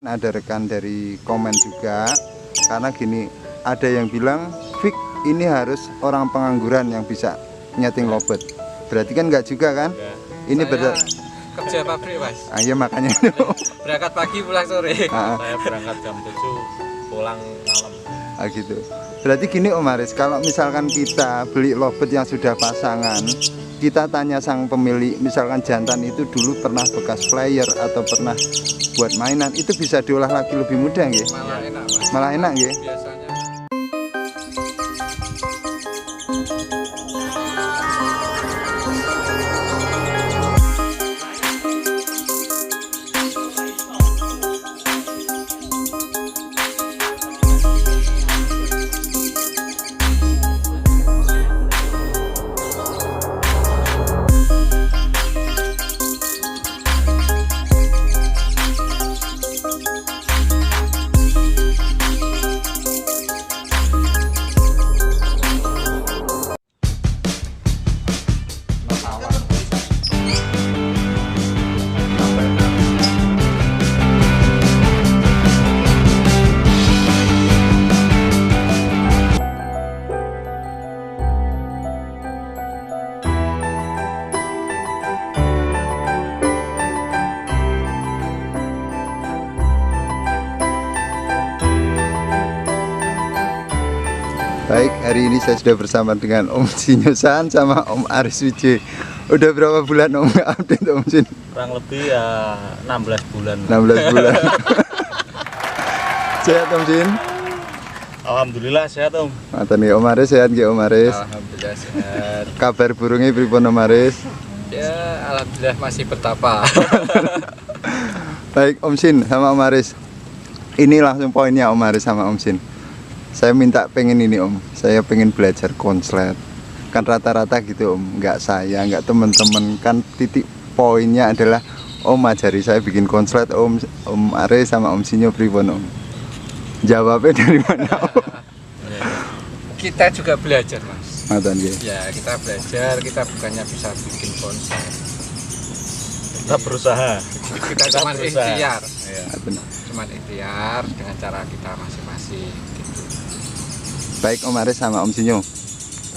Ada rekan dari komen juga, karena gini, ada yang bilang Fik ini harus orang pengangguran yang bisa nyeting lobet. Berarti kan enggak juga kan? Ya. Ini betul. Kerja pabrik mas. Iya makanya itu. Berangkat pagi pulang sore. Saya berangkat jam 7 pulang malam. Gitu. Berarti gini Om Aris, kalau misalkan kita beli lobet yang sudah pasangan, kita tanya sang pemilik, misalkan jantan itu dulu pernah bekas player atau pernah buat mainan, itu bisa diolah lagi lebih mudah nggih? Malah enak mas. Malah enak nggih? Biasanya. Baik, hari ini saya sudah bersama dengan Om Sinyosan sama Om Aris Wijaya. Udah berapa bulan Om update Om Sin? Kurang lebih ya 16 bulan. 16 bulan. Sehat Om Sin? Alhamdulillah sehat Om. Mata nih Om Aris, sehat nggih Om Aris? Alhamdulillah sehat. Kabar burungnya pripun Om Aris? Ya alhamdulillah masih bertapa. Baik Om Sin sama Om Aris. Ini langsung poinnya Om Aris sama Om Sin. Saya minta pengen ini Om, saya pengen belajar konslet. Kan rata-rata gitu Om, nggak saya, nggak temen-temen. Kan titik poinnya adalah Om ajari saya bikin konslet Om Aris sama Om Sinyo pripun Om. Jawabnya dari mana Om? Kita juga belajar mas. Matan nggih. Ya kita belajar, kita bukannya bisa bikin konsep. Kita berusaha. Kita cuma berusaha. ikhtiar. Ya. Cuma ikhtiar dengan cara kita masing-masing. Gitu. Baik Om Aris sama Om Sinyo.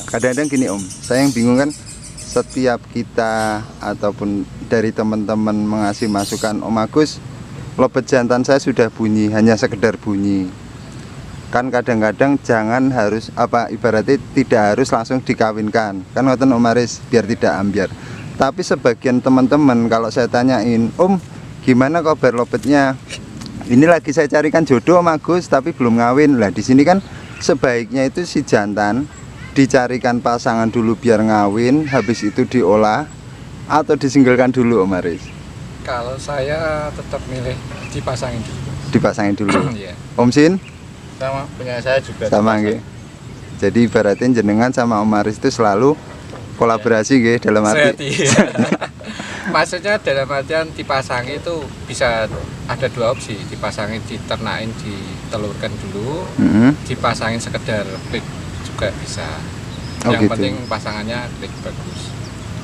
Kadang-kadang gini Om, saya yang bingung kan, setiap kita ataupun dari teman-teman mengasih masukan, Om Agus, lobet jantan saya sudah bunyi, hanya sekedar bunyi. Kan kadang-kadang jangan harus ibaratnya tidak harus langsung dikawinkan. Kan ngoten Om Aris, biar tidak ambiar. Tapi sebagian teman-teman kalau saya tanyain, Om, gimana kabar lobetnya? Ini lagi saya carikan jodoh Om Agus, tapi belum ngawin. Lah di sini kan sebaiknya itu si jantan dicarikan pasangan dulu biar ngawin, habis itu diolah atau disinggalkan dulu Om Aris? Kalau saya tetap milih dipasangin dulu. Dipasangin dulu. Iya. Om Sin? Sama punya saya juga. Sama nggih. Jadi ibaratin jenengan sama Om Aris itu selalu kolaborasi nggih dalam arti. Maksudnya dalam artian dipasangi itu bisa ada dua opsi, dipasangin diternakin ditelurkan dulu, dipasangin sekedar klik juga bisa. Yang gitu. penting pasangannya klik bagus.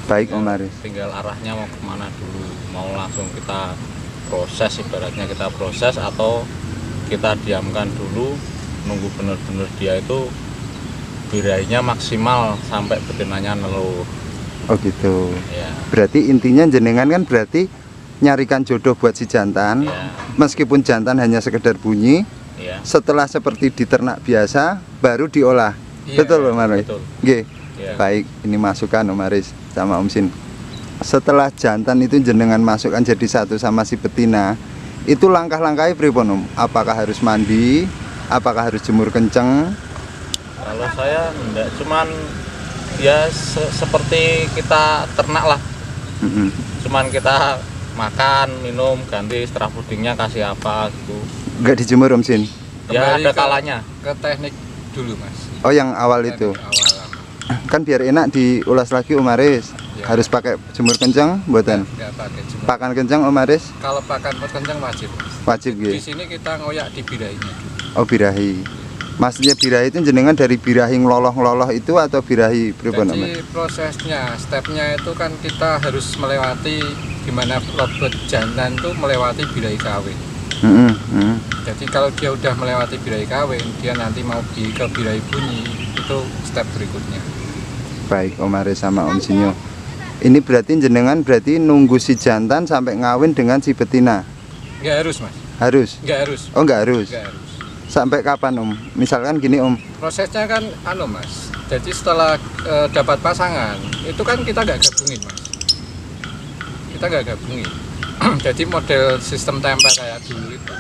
Baik Om Aris. Tinggal arahnya mau kemana dulu. Mau langsung kita proses, ibaratnya kita proses atau kita diamkan dulu, nunggu bener-bener dia itu birahinya maksimal sampai betinanya nelur. Oh gitu. Ya. Berarti intinya jenengan kan berarti nyarikan jodoh buat si jantan. Ya. Meskipun jantan hanya sekedar bunyi, Ya. setelah seperti diternak biasa baru diolah. Iya, Betul Om Aris? Betul. Nggih. Ya. Baik, ini masukan Om Aris sama Om Sin. Setelah jantan itu jenengan masukkan jadi satu sama si betina, itu langkah-langkahnya pripun Om? Apakah harus mandi? Apakah harus jemur kenceng? Kalau saya enggak, cuman ya seperti kita ternak lah. Cuman kita makan, minum, ganti setelah pudingnya kasih apa gitu. Enggak dijemur Om Sin? Ya Kembali ada kalanya. ke teknik dulu mas. Oh yang awal itu? Awal. Kan biar enak diulas lagi Om Aris. Ya. Harus pakai jemur kenceng buatan? Nggak pakai jemur. Pakan kenceng Om Aris? Kalau pakan kencang wajib. Wajib Di gitu. sini kita ngoyak di birahinya dulu. Oh birahi. Maksudnya birahi itu jenengan dari birahi ngeloloh-ngeloloh itu atau birahi pripun Om? Jadi prosesnya, stepnya itu kan kita harus melewati gimana lobet jantan tuh melewati birahi kawin. Jadi kalau dia udah melewati birahi kawin, dia nanti mau ke birahi bunyi, itu step berikutnya. Baik Om Aris sama Om Sinyo. Ini berarti jenengan berarti nunggu si jantan sampai ngawin dengan si betina. Nggak harus mas. Harus? Nggak harus. Oh nggak harus. Nggak harus. Sampai kapan Om? Misalkan gini Om. Prosesnya kan mas. Jadi setelah dapat pasangan, itu kan kita nggak gabungin mas. Kita nggak gabungin. Jadi model sistem tempel kayak dulu itu.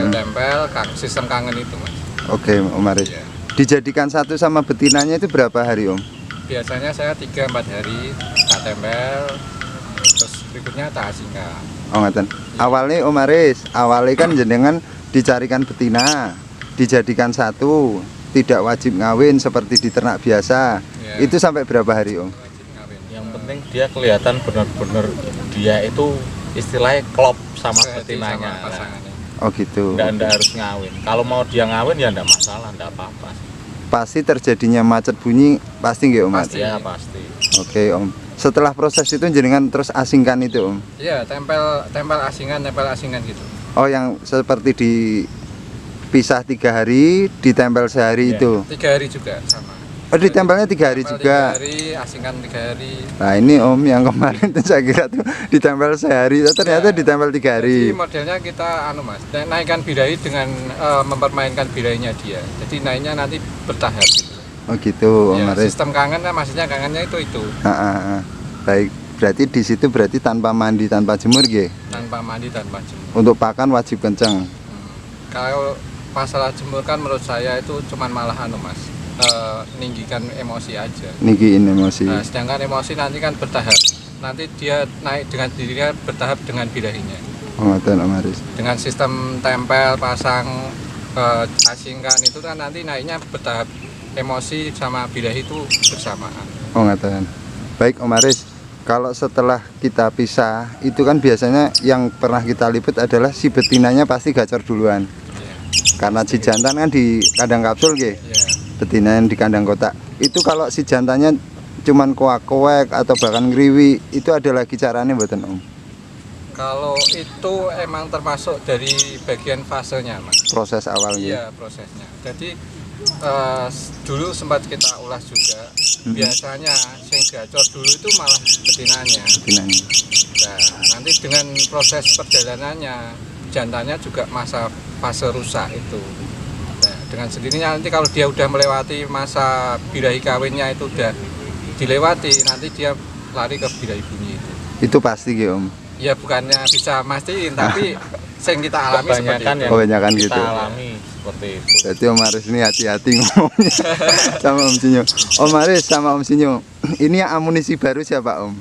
Tempel, sistem kangen itu mas. Oke Om Aris. Ya. Dijadikan satu sama betinanya itu berapa hari Om? Biasanya saya 3-4 hari tak tempel, terus berikutnya tak asingkan. Oh ngaten. Awalnya Om Aris, awalnya kan jenengan dicarikan betina, dijadikan satu, tidak wajib ngawin seperti di ternak biasa. Ya. Itu sampai berapa hari Om? Wajib ngawin. Yang penting dia kelihatan benar-benar dia itu istilahnya klop sama Sehati betinanya. sama pasangannya. Oh gitu. Nggak harus ngawin. Kalau mau dia ngawin ya nggak masalah, nggak apa-apa. Pasti terjadinya macet bunyi pasti nggak Om? Pasti. Ya pasti. Oke Om. Setelah proses itu jenengan terus asingkan itu Om? Iya, tempel asingan gitu. Oh yang seperti dipisah 3 hari, ditempel sehari Ya. itu? 3 hari juga sama. Oh ditempelnya 3 hari Tempel juga? 3 hari, asingkan 3 hari. Nah ini Om yang kemarin tuh saya kira tuh ditempel sehari, ternyata Ya. ditempel 3 Jadi hari. modelnya kita mas, naikkan birahi dengan mempermainkan birahinya dia. Jadi naiknya nanti bertahap gitu. Oh gitu Om Ya, Aris. sistem kangen lah, maksudnya kangennya itu. Baik, berarti di situ berarti tanpa mandi, tanpa jemur nggih. Tanpa mandi, tanpa jemur. Untuk pakan wajib kenceng. Kalau masalah jemur kan menurut saya itu cuman malah mas, ninggikan emosi aja. Niki ini emosi. Nah, sedangkan emosi nanti kan bertahap. Nanti dia naik dengan dirinya bertahap dengan birahinya. Oh ngoten Om Aris. Dengan sistem tempel, pasang, asingkan itu kan nanti naiknya bertahap. Emosi sama birahi itu bersamaan. Oh ngoten. Baik Om Aris. Kalau setelah kita pisah, itu kan biasanya yang pernah kita liput adalah si betinanya pasti gacor duluan. Ya, Karena si jantan kan di kandang kapsul nggih. ya. Betina yang di kandang kotak. Itu kalau si jantannya cuman koak-koek atau bahkan ngriwi, itu ada lagi caranya mboten Om? Kalau itu emang termasuk dari bagian fasenya mas. Proses awalnya. Iya prosesnya. Jadi dulu sempat kita ulas juga. Biasanya yang gacor dulu itu malah betinanya. Betinanya. Nah, nanti dengan proses perjalanannya jantannya juga masa fase rusak itu. Nah, dengan sendirinya nanti kalau dia udah melewati masa birahi kawinnya itu udah dilewati, nanti dia lari ke birahi bunyi itu. Itu pasti nggih Om. Ya bukannya bisa mastiin, tapi yang kita alami seperti Kebanyakan itu. yang Kebanyakan kita gitu. alami seperti itu. Jadi Om Aris ini hati-hati ngomongnya sama Om Sinyo. Om Aris sama Om Sinyo, ini yang amunisi baru siapa Om?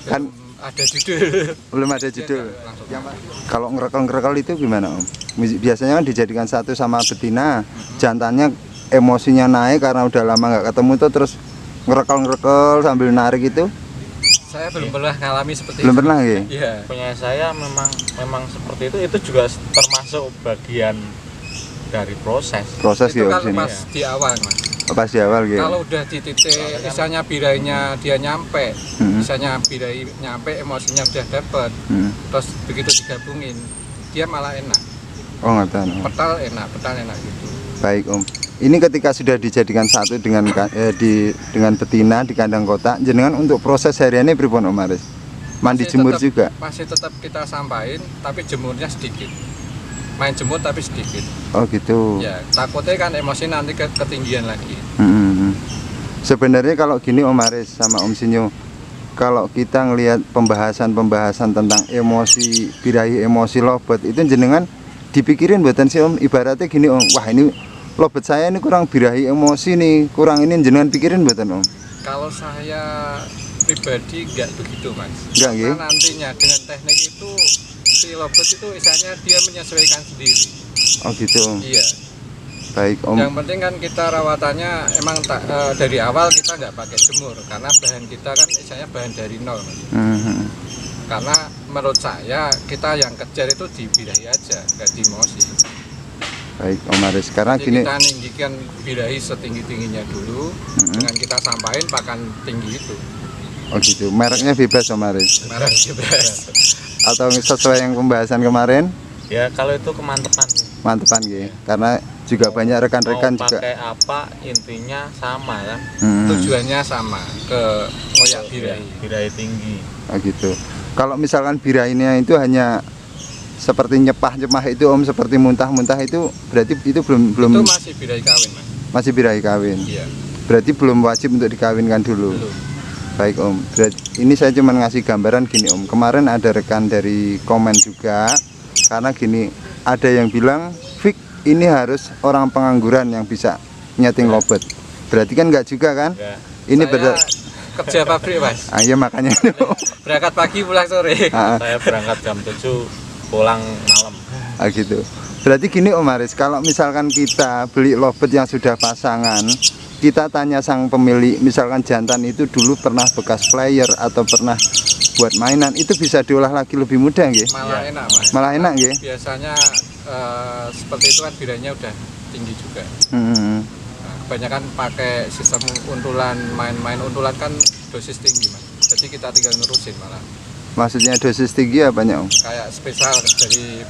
Kan Ada judul. belum ada judul. Langsung. Kalau ngerekal itu gimana Om? Biasanya kan dijadikan satu sama betina, jantannya emosinya naik karena udah lama nggak ketemu tuh, terus ngerekal sambil narik itu. Saya belum pernah ngalami seperti Belum itu. pernah nggih? Iya. Punya saya memang seperti itu juga termasuk bagian dari proses. Proses Itu ya Om kan sini. pas di awal mas. Pas di awal gitu. Kalau udah di titik misalnya birahinya dia nyampe, Hmm. misalnya birahi nyampe emosinya udah dapet, terus begitu digabungin dia malah enak. Oh ngoten. Om. Petal enak gitu. Baik Om. Ini ketika sudah dijadikan satu dengan dengan betina di kandang kotak, jenengan untuk proses hariannya pripun Om Aris? Mandi jemur juga. Masih tetap kita sampain, tapi jemurnya sedikit. Main jemur tapi sedikit. Oh gitu. Ya, takutnya kan emosi nanti ketinggian lagi. Sebenarnya kalau gini Om Aris sama Om Sinyo, kalau kita ngelihat pembahasan tentang emosi, birahi emosi lobet, itu jenengan dipikirin buatan sih Om, ibaratnya gini Om, wah ini lobet saya ini kurang birahi emosi nih, kurang ini, jenengan pikirin buatan Om? Kalau saya pribadi nggak begitu mas. Nggak, Karena nggih? nantinya dengan teknik itu si lobet itu misalnya dia menyesuaikan sendiri. Oh gitu Om. Iya. Baik Om. Yang penting kan kita rawatannya emang dari awal kita nggak pakai jemur karena bahan kita kan misalnya bahan dari nol mas. Mhm. Karena menurut saya kita yang kejar itu di birahi aja, nggak di emosi. Baik Om Aris, karena Jadi gini, kita ninggikan birahi setinggi-tingginya dulu, dengan kita sampaikan pakan tinggi itu. oh gitu, mereknya bebas Om Aris, Merek bebas. atau sesuai yang pembahasan kemarin? Ya kalau itu kemantepan. Mantepan nggih. Karena juga banyak rekan-rekan Mau juga. pakai apa intinya sama kan. Tujuannya sama ke ngoyak birahi. Birahi tinggi. Oh gitu. Kalau misalkan birahinya itu hanya seperti nyepah-nyepah itu Om, seperti muntah-muntah itu berarti itu belum Itu masih birahi kawin mas. masih birahi kawin. Iya. Berarti belum wajib untuk dikawinkan dulu. Belum. Baik Om. Berarti ini saya cuma ngasih gambaran gini Om. Kemarin ada rekan dari komen juga karena gini, ada yang bilang Fik ini harus orang pengangguran yang bisa nyeting lobet. Berarti kan enggak juga kan? Enggak. Ini Saya kerja pabrik mas. Ah, iya makanya itu. Berangkat pagi pulang sore. Saya berangkat jam 7 pulang malam. Ah, gitu. Berarti gini Om Aris, kalau misalkan kita beli lobet yang sudah pasangan, kita tanya sang pemilik, misalkan jantan itu dulu pernah bekas player atau pernah buat mainan, itu bisa diolah lagi lebih mudah nggih? Malah enak mas. Malah enak nggih? Biasanya seperti itu kan birahinya udah tinggi juga. Hmm. Nah, kebanyakan pakai sistem untulan, main-main untulan kan dosis tinggi mas. Jadi kita tinggal nerusin malah. Maksudnya dosis tinggi apanya Om? Kayak spesial dari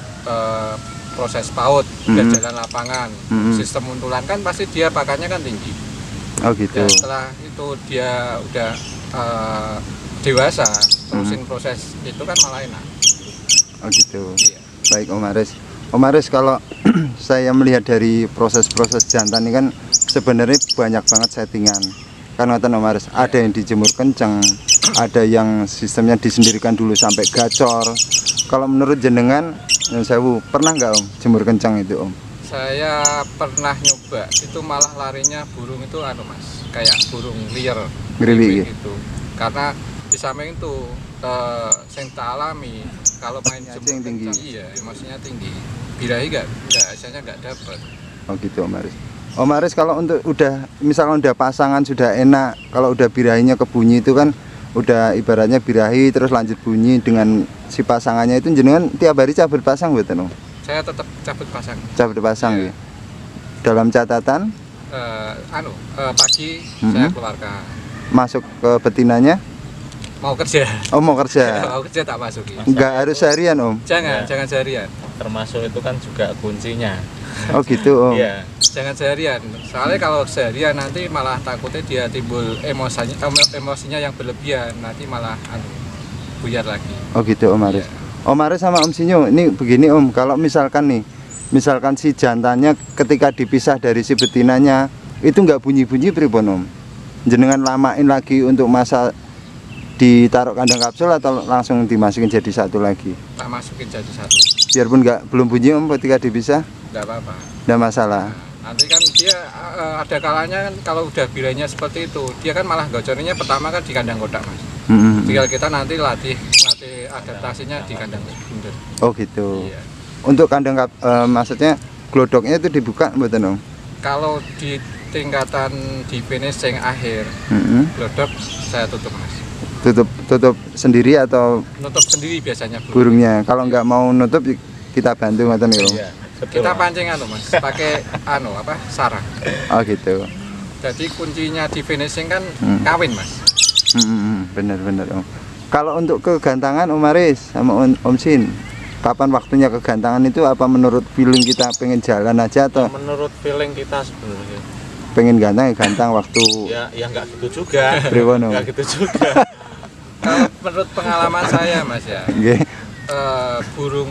proses PAUD, udah jalan lapangan, sistem untulan kan pasti dia pakannya kan tinggi. Oh gitu. Ya, setelah itu dia udah dewasa, terusin proses itu kan malah enak. Oh gitu. Iya. Baik Om Aris. Om Aris, kalau saya melihat dari proses-proses jantan ini kan sebenarnya banyak banget settingan. Kan ngoten Om Aris, ada yang dijemur kenceng, ada yang sistemnya disendirikan dulu sampai gacor. Kalau menurut jenengan, sewu, pernah nggak Om jemur kenceng itu Om? Saya pernah nyoba, itu malah larinya burung itu anu mas, kayak burung liar, Ngeriwik, gitu. Karena di samping itu yang tak alami, kalau main Aja jemur yang tinggi. kencang, iya, emosinya tinggi. Birahi nggak, hasilnya nggak dapet. Oh gitu Om Aris. Om Aris, kalau untuk udah misalkan udah pasangan sudah enak, kalau udah birahinya kebunyi itu kan udah ibaratnya birahi terus lanjut bunyi dengan si pasangannya itu, jenengan tiap hari cabut pasang mboten Om? Saya tetap cabut pasang. Cabut pasang Iya. ya. Dalam catatan Pagi saya keluarkan, masuk ke betinanya, mau kerja, oh mau kerja. mau kerja tak masukin. Enggak harus seharian Om. Jangan, Ya. jangan seharian. Termasuk itu kan juga kuncinya. Oh gitu Om. Iya. Jangan seharian. Soalnya kalau seharian nanti malah takutnya dia timbul emosinya yang berlebihan, nanti malah buyar lagi. Oh gitu Om Aris. Iya. Om Aris sama Om Sinyo, ini begini Om, kalau misalkan nih, misalkan si jantannya ketika dipisah dari si betinanya itu nggak bunyi-bunyi pripun Om? Jenengan lamain lagi untuk masa ditaruh kandang kapsul atau langsung dimasukin jadi satu lagi? Tak masukin jadi satu, Biarpun belum bunyi Om ketika dipisah, nggak apa-apa. nggak masalah. Nanti kan dia ada kalanya kan kalau udah birahinya seperti itu, dia kan malah gocornya pertama kan di kandang kotak mas. Tinggal kita nanti latih adaptasinya di kandang bunder. Oh gitu. Iya. Untuk kandang maksudnya glodoknya itu dibuka mboten Om? Kalau di tingkatan di finishing akhir, glodok saya tutup mas. Tutup sendiri atau Nutup sendiri biasanya bu. burungnya? Kalau nggak mau nutup kita bantu ngoten ya Om? Iya. Betul. Kita pancing mas, pakai sarang. Oh gitu. Jadi kuncinya di finishing kan kawin mas. Bener Om. Kalau untuk kegantangan Om Aris sama Om Sin, kapan waktunya kegantangan itu? Apa menurut feeling kita pengen jalan aja atau Menurut feeling kita sebenarnya. pengen gantang ya gantang waktu Ya nggak gitu juga. Pripun, Om? Nggak gitu juga. Kalau menurut pengalaman saya mas ya, nggih? burung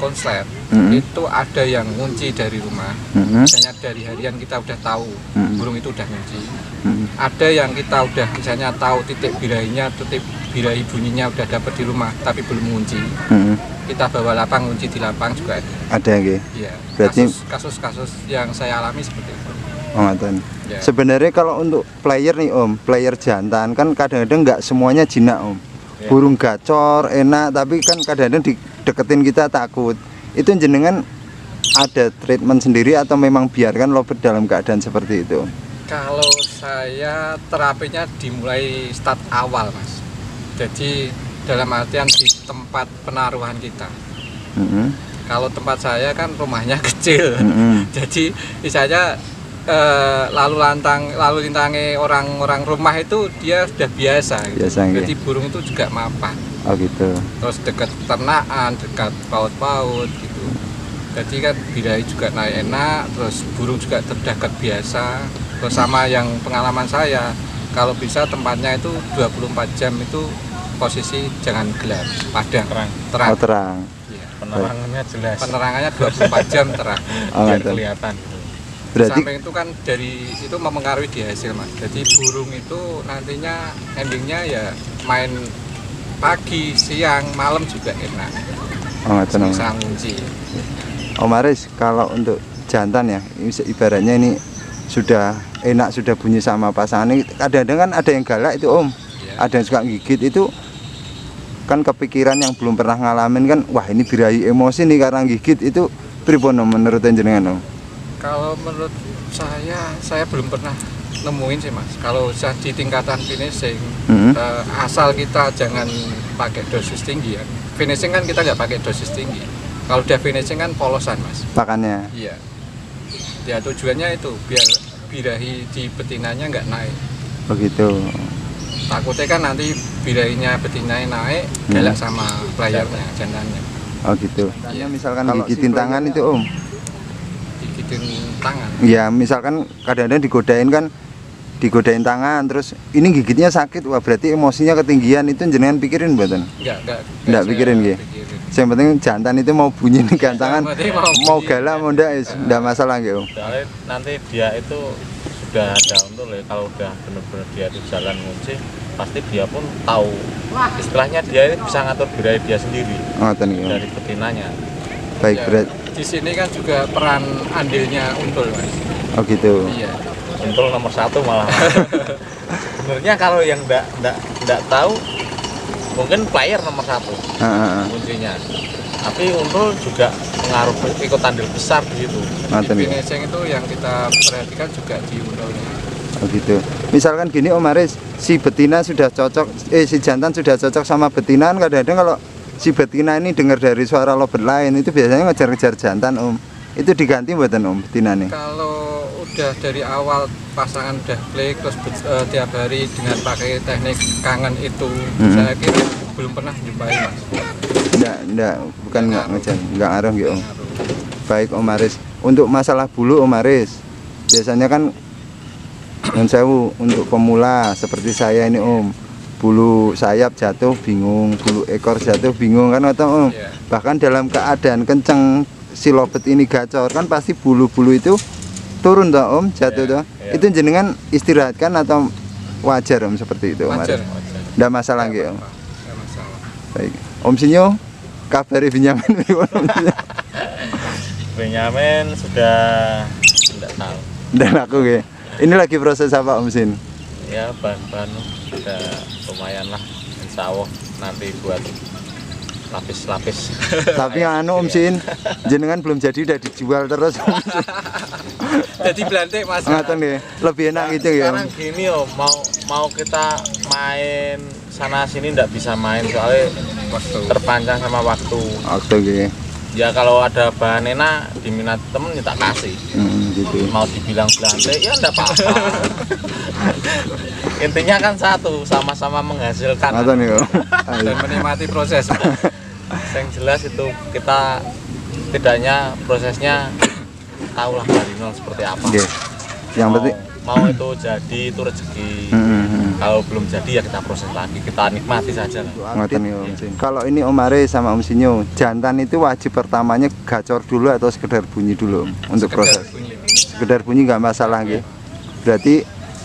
konslet itu ada yang ngunci dari rumah. Misalnya dari harian kita udah tahu burung itu udah ngunci. Ada yang kita udah misalnya tahu titik birahinya, titik birahi bunyinya udah dapat di rumah tapi belum ngunci. Kita bawa lapang ngunci di lapang juga ada. Ada nggih? Iya. Berarti- Kasus-kasus yang saya alami seperti itu. Oh, ngoten. Ya. Sebenarnya kalau untuk player nih Om, player jantan kan kadang-kadang nggak semuanya jinak Om. Ya. Burung gacor enak, tapi kan kadang-kadang dideketin kita takut. Itu jenengan ada treatment sendiri atau memang biarkan lobet dalam keadaan seperti itu? Kalau saya terapinya dimulai start awal mas. Jadi dalam artian di tempat penaruhan kita. Kalau tempat saya kan rumahnya kecil. Jadi misalnya lalu lintangi orang-orang rumah itu dia sudah biasa gitu. Biasa, nggih. Jadi burung itu juga mapan. Oh gitu. Terus dekat ternakan, dekat paut-paut gitu. Jadi kan birahi juga naik enak, terus burung juga terdagat biasa. Terus sama yang pengalaman saya, kalau bisa tempatnya itu 24 jam itu posisi jangan gelap, padang, terang. Oh, terang. Iya. Penerangannya jelas. Penerangannya 24 jam terang. Oh, Biar ngoten. kelihatan. Berarti Samping itu kan dari itu mempengaruhi di hasil mas. Jadi burung itu nantinya endingnya ya main pagi, siang, malam juga enak. oh, ngoten, Om. Bisa ngunci. Om Aris, kalau untuk jantan ya, ibaratnya ini sudah enak, sudah bunyi sama pasangan ini. Kadang-kadang kan ada yang galak itu Om, Ya. ada yang suka gigit itu. Kan kepikiran yang belum pernah ngalamin kan, wah ini birahi emosi nih karena gigit itu. Pripun Om menurut jenengan Om? Kalau menurut saya belum pernah nemuin sih mas. Kalau di tingkatan finishing, Hmm. asal kita jangan pakai dosis tinggi ya. Finishing kan kita nggak pakai dosis tinggi. Kalau udah finishing kan polosan mas. Pakannya. Iya. Ya tujuannya itu biar birahi di betinanya nggak naik. Begitu. Takutnya kan nanti birahinya betinanya naik, galak sama playernya, jantannya. Oh gitu. Iya. Misalkan Kalau gigitin si tangan playernya- itu Om. Digigitin tangan. Ya misalkan kadang-kadang digodain tangan terus ini gigitnya sakit, wah berarti emosinya ketinggian, itu jenengan pikirin mboten? Nggak Nggak saya pikirin, nggih? pikirin. Yang penting jantan itu mau bunyi nih gantangan, Yang penting mau bunyi. galak mau ndak ndak masalah nggih Om. Soalnya nanti dia itu sudah ada untuk kalau udah benar-benar dia itu jalan ngunci, pasti dia pun tahu. Istilahnya dia ini bisa ngatur birahi dia sendiri Ngoten nggih Om. dari betinanya. Baik Ya, berat. di sini kan juga peran andilnya untul mas. Oh gitu. Iya. Untul nomor 1 malah. Sebenarnya kalau yang enggak tahu mungkin player nomor 1 Heeh. kuncinya. Tapi untul juga pengaruh ikut andil besar di situ. Ngoten Di nggih. finishing itu yang kita perhatikan juga di untulnya. Oh gitu. Misalkan gini Om Aris, si betina sudah cocok, si jantan sudah cocok sama betina, kan kadang-kadang kalau si betina ini dengar dari suara lovebird lain itu biasanya ngejar-ngejar jantan Om. Itu diganti mboten Om betina nih? Kalau udah dari awal pasangan udah klik terus tiap hari dengan pakai teknik kangen itu, saya kira belum pernah jumpai mas. Enggak, bukan enggak ngejar, enggak ngaruh nggih Om. Baik Om Aris, untuk masalah bulu Om Aris, biasanya kan non sewu untuk pemula seperti saya ini Om, bulu sayap jatuh bingung, bulu ekor jatuh bingung kan atau Om. Iya. Bahkan dalam keadaan kenceng si lovebird ini gacor kan pasti bulu-bulu itu turun toh Om, jatuh Iya, toh. iya. Itu jenengan istirahatkan atau wajar Om seperti itu Om Wajar. Aris? Enggak masalah nggih Om. Nggak masalah. Baik. Om Sinyo, kabari Benyamin pripun, Om Sinyo? Benyamin sudah enggak tahu. Dan aku nggih. Ini lagi proses apa Om Sin? Ya bahan-bahan udah lumayan lah, insya Allah nanti buat lapis-lapis. Tapi anu Om Sin, jenengan belum jadi udah dijual terus. Jadi belantik mas. Ngaten nggih. Lebih enak gitu ya. Sekarang gini mau kita main sana sini nggak bisa main soalnya Waktu. terpanjang sama waktu. Waktu nggih. Ya kalau ada bahan enak diminat temen ya tak kasih. Gitu. Mau dibilang belantik ya enggak apa-apa. Intinya kan satu, sama-sama menghasilkan. Ngaten nggih Om. Dan menikmati proses. Yang jelas itu kita tidaknya prosesnya tahulah dari nol seperti apa. Nggih. Yang penting mau itu jadi itu rezeki. Kalau belum jadi ya kita proses lagi, kita nikmati saja lah. ngoten nggih Om Sin. Kalau ini Om Aris sama Om Sinyo, jantan itu wajib pertamanya gacor dulu atau sekedar bunyi dulu Om untuk Sekedar proses? bunyi. Sekedar bunyi nggak masalah nggih. Berarti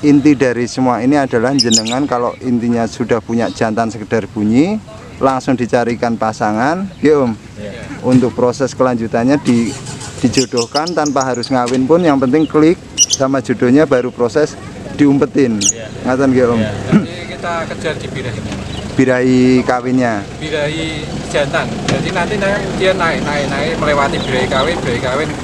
inti dari semua ini adalah jenengan kalau intinya sudah punya jantan sekedar bunyi langsung dicarikan pasangan ya Om. Iya. Untuk proses kelanjutannya dijodohkan tanpa harus ngawin pun, yang penting klik sama jodohnya baru proses diumpetin. Iya. Ngaten nggih Om. Iya. Jadi kita kejar di birahi. Birahi kawinnya. Birahi jantan. Jadi nanti dia naik melewati birahi kawin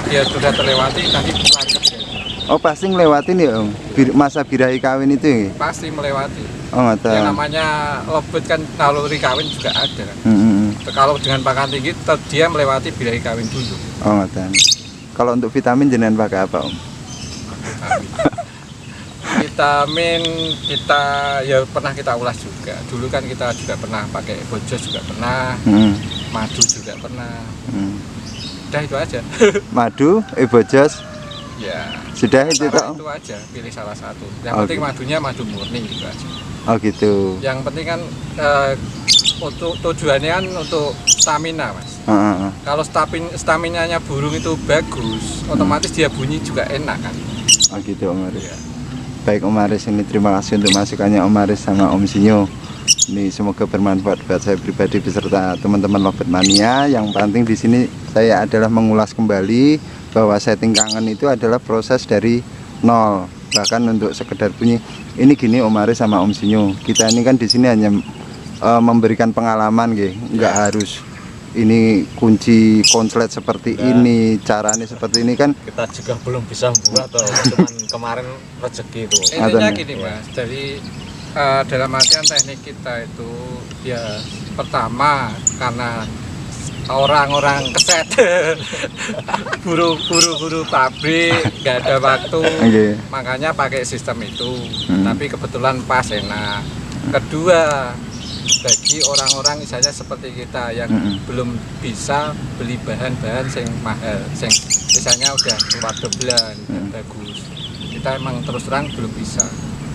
dia sudah terlewati nanti lari ke birahi. Oh pasti ngelewatin ya Om. Masa birahi kawin itu ya? Pasti melewati. Oh Yang ngoten. namanya lovebird kan naluri kawin juga ada kan. Hmm. Kalau dengan pakan tinggi tetap dia melewati birahi kawin dulu. Oh ngoten. Kalau untuk vitamin jenengan pakai apa Om? Vitamin kita ya pernah kita ulas juga. Dulu kan kita juga pernah pakai bojos juga pernah, Hmm. madu juga pernah. Hmm. Sudah itu aja. Madu, Ebojos, Ya. sudah itu Cara toh. itu aja, pilih salah satu. Yang Oke. penting madunya madu murni gitu aja. Oh gitu. Yang penting kan untuk tujuannya kan untuk stamina, Mas. Heeh. Kalau staminanya burung itu bagus, otomatis dia bunyi juga enak kan. Oh gitu Om Aris. Iya. Baik Om Aris, ini terima kasih untuk masukannya Om Aris sama Om Sinyo. Ini semoga bermanfaat buat saya pribadi beserta teman-teman Lovebird Mania. Yang penting di sini saya adalah mengulas kembali bahwa setting kangen itu adalah proses dari nol. Bahkan untuk sekedar bunyi ini gini Om Aris sama Om Sinyo. Kita ini kan di sini hanya memberikan pengalaman nggak harus ini kunci konslet seperti ini, caranya seperti ini kan. Kita juga belum bisa buat atau cuman kemarin rezeki itu. Intinya Atau- gini, Mas. Jadi dalam artian teknik kita itu ya pertama karena orang-orang keset buru pabrik nggak ada waktu, Oke. makanya pakai sistem itu. Hmm. Tapi kebetulan pas enak. Kedua, bagi orang-orang misalnya seperti kita yang belum bisa beli bahan-bahan yang mahal, yang misalnya udah keluar bulan bagus, kita emang terus terang belum bisa.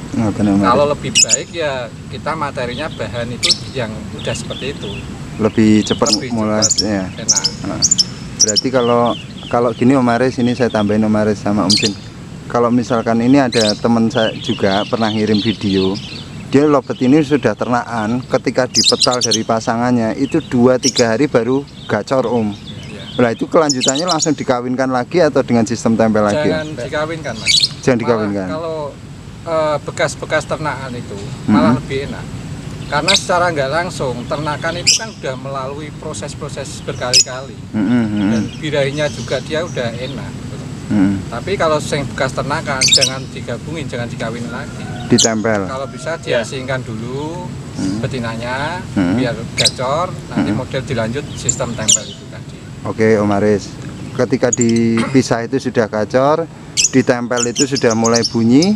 Ngoten, Om Aris. Kalau lebih baik ya kita materinya bahan itu yang udah seperti itu, Lebih cepat lebih mulai cepat, ya. enak. Nah, berarti kalau gini Om Aris, ini saya tambahin Om Aris sama Om Sin. Kalau misalkan ini ada teman saya juga pernah ngirim video, dia lovebird ini sudah ternakan, ketika dipetal dari pasangannya itu 2-3 hari baru gacor Om. Ya. Nah itu kelanjutannya langsung dikawinkan lagi atau dengan sistem tempel lagi? Jangan dikawinkan, Mas. Jangan Malah dikawinkan. Kalau bekas-bekas ternakan itu malah lebih enak. Karena secara nggak langsung ternakan itu kan udah melalui proses-proses berkali-kali dan birahinya juga dia udah enak. Tapi kalau yang bekas ternakan jangan digabungin, jangan dikawin lagi. Ditempel. Kalau bisa Ya. diasingkan dulu betinanya biar gacor, nanti model dilanjut sistem tempel itu tadi. Oke Om Aris, ketika dipisah itu sudah gacor, ditempel itu sudah mulai bunyi,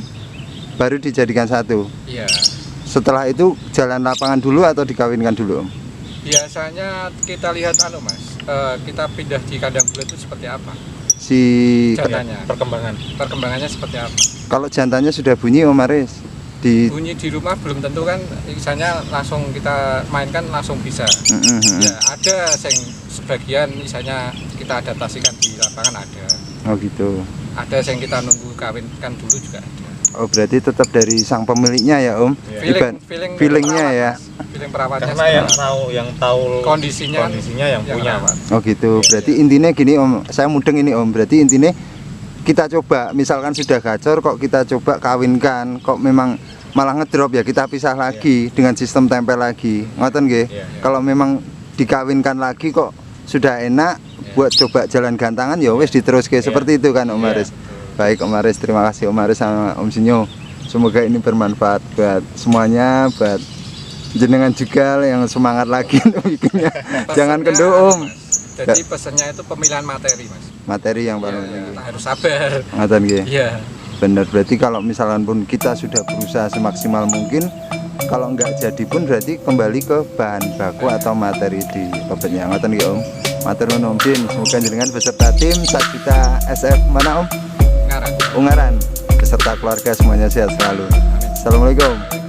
baru dijadikan satu. Iya. Setelah itu jalan lapangan dulu atau dikawinkan dulu Om? Biasanya kita lihat Mas, kita pindah di kandang bulat itu seperti apa? Si Jantannya, perkembangannya seperti apa? kalau jantannya sudah bunyi Om Aris, Bunyi di rumah belum tentu kan, misalnya langsung kita mainkan langsung bisa. Ya ada yang sebagian misalnya kita adaptasikan di lapangan ada. Oh gitu. Ada yang kita nunggu kawinkan dulu juga ada. Oh berarti tetap dari sang pemiliknya ya Om? Feelingnya perawat, ya. Mas. Feeling perawatnya Karena yang tahu kondisinya yang punya. rawat. Oh gitu. Iya, Berarti intinya gini Om, saya mudeng ini Om. Berarti intinya kita coba, misalkan sudah gacor kok kita coba kawinkan, kok memang malah ngedrop ya kita pisah lagi dengan sistem tempel lagi. Ngoten nggih? Iya. Kalau memang dikawinkan lagi kok sudah enak buat coba jalan gantangan ya wis diteruske seperti itu kan Om Iya, Aris. Baik Om Aris, terima kasih Om Aris sama Om Sinyo. Semoga ini bermanfaat buat semuanya, buat jenengan juga yang semangat lagi untuk bikinnya. Jangan Pesannya kendor Om. Mas. Jadi pesannya itu pemilihan materi, Mas. Materi yang paling Ya, penting. harus sabar. Ngoten nggih. Iya. Benar, berarti kalau misalkan pun kita sudah berusaha semaksimal mungkin, kalau enggak jadi pun berarti kembali ke bahan baku atau materi di lovebird-nya. Ngoten nggih Om. Matur nuwun Om Sin, semoga jenengan beserta tim Sajita SF mana Om? Ngarang. Ungaran beserta keluarga semuanya sehat selalu. Assalamualaikum.